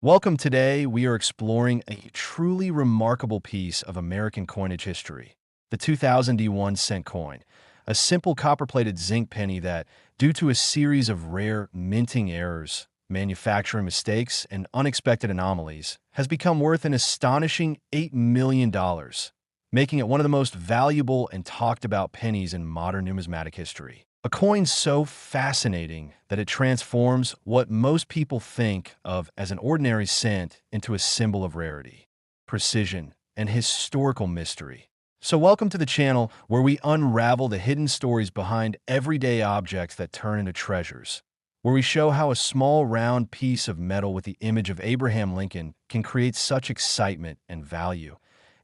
Welcome. Today, we are exploring a truly remarkable piece of American coinage history, the 2001 cent coin, a simple copper-plated zinc penny that, due to a series of rare minting errors, manufacturing mistakes, and unexpected anomalies, has become worth an astonishing $8 million, making it one of the most valuable and talked about pennies in modern numismatic history. A coin so fascinating that it transforms what most people think of as an ordinary cent into a symbol of rarity, precision, and historical mystery. So welcome to the channel where we unravel the hidden stories behind everyday objects that turn into treasures, where we show how a small round piece of metal with the image of Abraham Lincoln can create such excitement and value,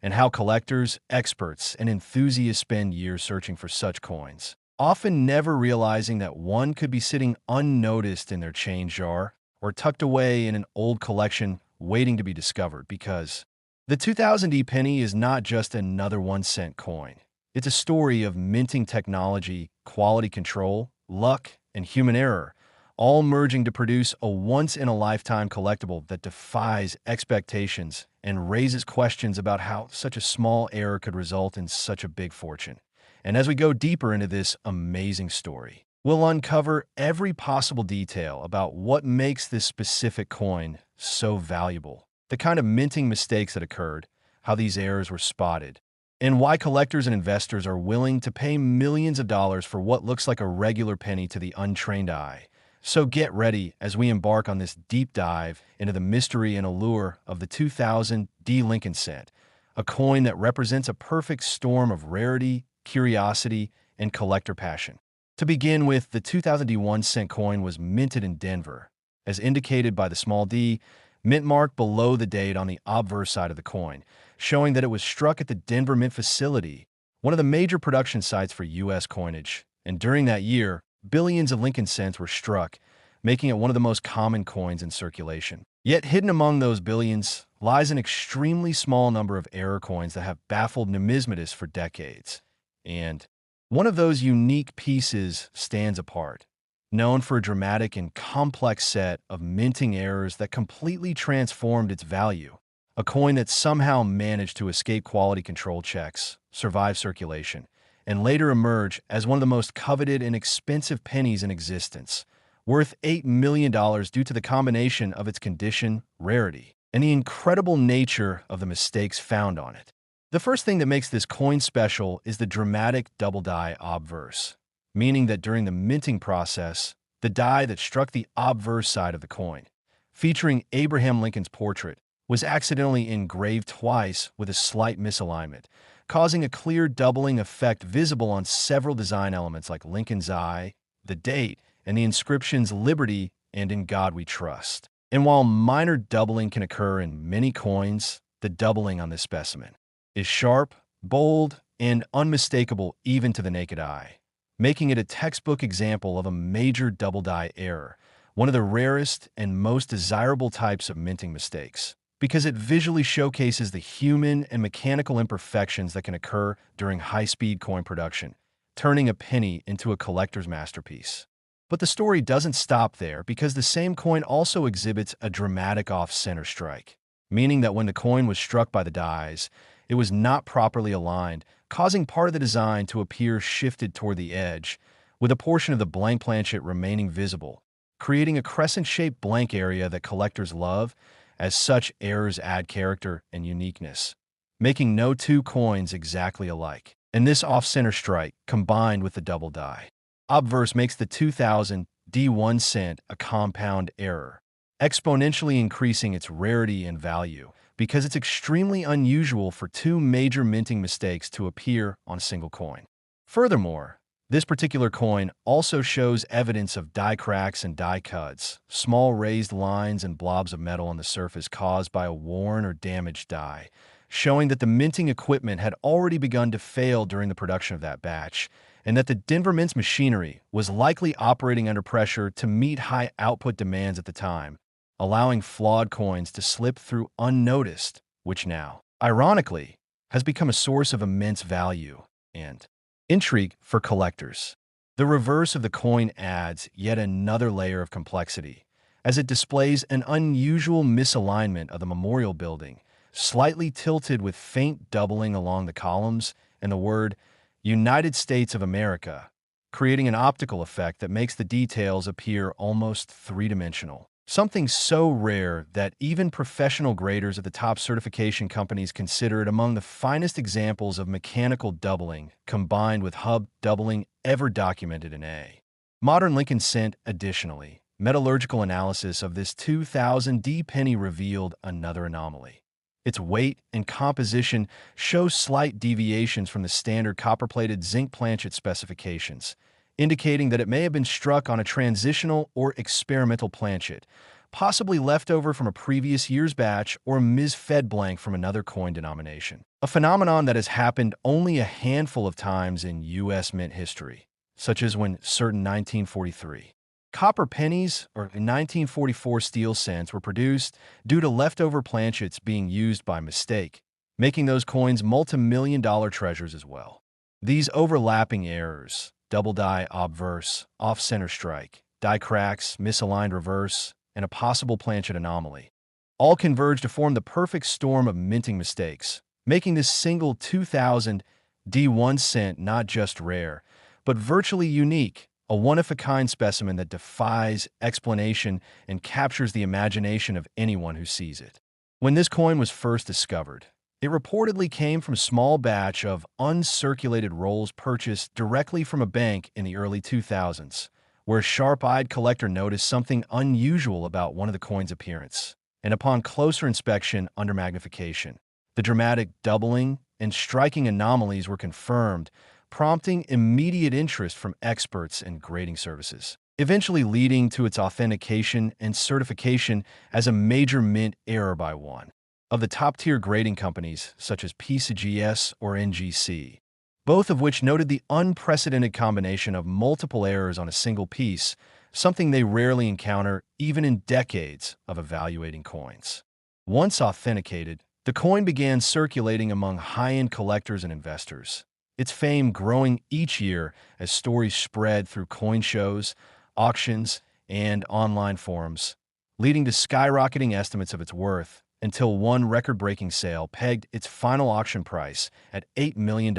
and how collectors, experts, and enthusiasts spend years searching for such coins, often never realizing that one could be sitting unnoticed in their change jar or tucked away in an old collection waiting to be discovered. Because the 2000 penny is not just another 1 cent coin. It's a story of minting technology, quality control, luck, and human error, all merging to produce a once-in-a-lifetime collectible that defies expectations and raises questions about how such a small error could result in such a big fortune. And as we go deeper into this amazing story, we'll uncover every possible detail about what makes this specific coin so valuable, the kind of minting mistakes that occurred, how these errors were spotted, and why collectors and investors are willing to pay millions of dollars for what looks like a regular penny to the untrained eye. So get ready as we embark on this deep dive into the mystery and allure of the 2000 Lincoln cent, a coin that represents a perfect storm of rarity, curiosity, and collector passion. To begin with, the 2001 cent coin was minted in Denver, as indicated by the small d, mint mark below the date on the obverse side of the coin, showing that it was struck at the Denver Mint facility, one of the major production sites for U.S. coinage. And during that year, billions of Lincoln cents were struck, making it one of the most common coins in circulation. Yet hidden among those billions lies an extremely small number of error coins that have baffled numismatists for decades. And one of those unique pieces stands apart, known for a dramatic and complex set of minting errors that completely transformed its value, a coin that somehow managed to escape quality control checks, survive circulation, and later emerge as one of the most coveted and expensive pennies in existence, worth $8 million due to the combination of its condition, rarity, and the incredible nature of the mistakes found on it. The first thing that makes this coin special is the dramatic double die obverse, meaning that during the minting process, the die that struck the obverse side of the coin, featuring Abraham Lincoln's portrait, was accidentally engraved twice with a slight misalignment, causing a clear doubling effect visible on several design elements like Lincoln's eye, the date, and the inscriptions "Liberty" and "In God We Trust." And while minor doubling can occur in many coins, the doubling on this specimen is sharp, bold, and unmistakable even to the naked eye, making it a textbook example of a major double die error, one of the rarest and most desirable types of minting mistakes, because it visually showcases the human and mechanical imperfections that can occur during high-speed coin production, turning a penny into a collector's masterpiece. But the story doesn't stop there, because the same coin also exhibits a dramatic off-center strike, meaning that when the coin was struck by the dies, it was not properly aligned, causing part of the design to appear shifted toward the edge, with a portion of the blank planchet remaining visible, creating a crescent-shaped blank area that collectors love, as such errors add character and uniqueness, making no two coins exactly alike. And this off-center strike, combined with the double die obverse, makes the 2000 1 cent a compound error, exponentially increasing its rarity and value, because it's extremely unusual for two major minting mistakes to appear on a single coin. Furthermore, this particular coin also shows evidence of die cracks and die cuts, small raised lines and blobs of metal on the surface caused by a worn or damaged die, showing that the minting equipment had already begun to fail during the production of that batch, and that the Denver Mint's machinery was likely operating under pressure to meet high output demands at the time, allowing flawed coins to slip through unnoticed, which now, ironically, has become a source of immense value and intrigue for collectors. The reverse of the coin adds yet another layer of complexity, as it displays an unusual misalignment of the memorial building, slightly tilted with faint doubling along the columns, and the word United States of America, creating an optical effect that makes the details appear almost three-dimensional. Something so rare that even professional graders at the top certification companies consider it among the finest examples of mechanical doubling combined with hub doubling ever documented in A. Modern Lincoln Cent, additionally, metallurgical analysis of this 2000 D penny revealed another anomaly. Its weight and composition show slight deviations from the standard copper-plated zinc planchet specifications, indicating that it may have been struck on a transitional or experimental planchet, possibly left over from a previous year's batch or misfed blank from another coin denomination. A phenomenon that has happened only a handful of times in U.S. mint history, such as when certain 1943 copper pennies or 1944 steel cents were produced due to leftover planchets being used by mistake, making those coins multi-million-dollar treasures as well. These overlapping errors, double die obverse, off-center strike, die cracks, misaligned reverse, and a possible planchet anomaly, all converge to form the perfect storm of minting mistakes, making this single 2000 D1 cent not just rare, but virtually unique, a one-of-a-kind specimen that defies explanation and captures the imagination of anyone who sees it. When this coin was first discovered, it reportedly came from a small batch of uncirculated rolls purchased directly from a bank in the early 2000s, where a sharp-eyed collector noticed something unusual about one of the coin's appearance. And upon closer inspection under magnification, the dramatic doubling and striking anomalies were confirmed, prompting immediate interest from experts and grading services, eventually leading to its authentication and certification as a major mint error by one of the top-tier grading companies such as PCGS or NGC, both of which noted the unprecedented combination of multiple errors on a single piece, something they rarely encounter even in decades of evaluating coins. Once authenticated, the coin began circulating among high-end collectors and investors, its fame growing each year as stories spread through coin shows, auctions, and online forums, leading to skyrocketing estimates of its worth until one record-breaking sale pegged its final auction price at $8 million,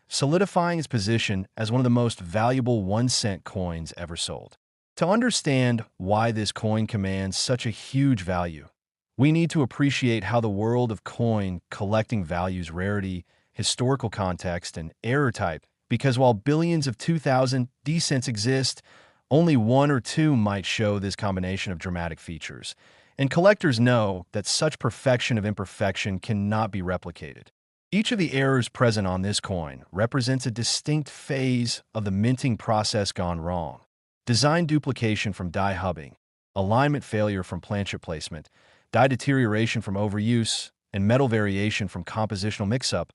solidifying its position as one of the most valuable 1-cent coins ever sold. To understand why this coin commands such a huge value, we need to appreciate how the world of coin collecting values rarity, historical context, and error type, because while billions of 2000 D cents exist, only one or two might show this combination of dramatic features, and collectors know that such perfection of imperfection cannot be replicated. Each of the errors present on this coin represents a distinct phase of the minting process gone wrong. Design duplication from die hubbing, alignment failure from planchet placement, die deterioration from overuse, and metal variation from compositional mix-up,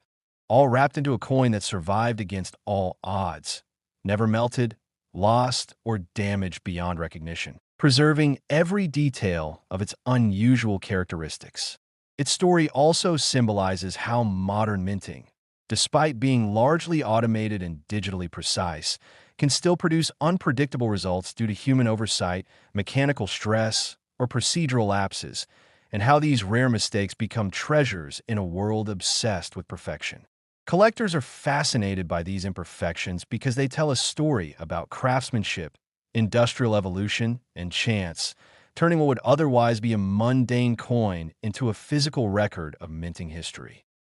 all wrapped into a coin that survived against all odds, never melted, lost, or damaged beyond recognition, preserving every detail of its unusual characteristics. Its story also symbolizes how modern minting, despite being largely automated and digitally precise, can still produce unpredictable results due to human oversight, mechanical stress, or procedural lapses, and how these rare mistakes become treasures in a world obsessed with perfection. Collectors are fascinated by these imperfections because they tell a story about craftsmanship, industrial evolution, and chance, turning what would otherwise be a mundane coin into a physical record of minting history.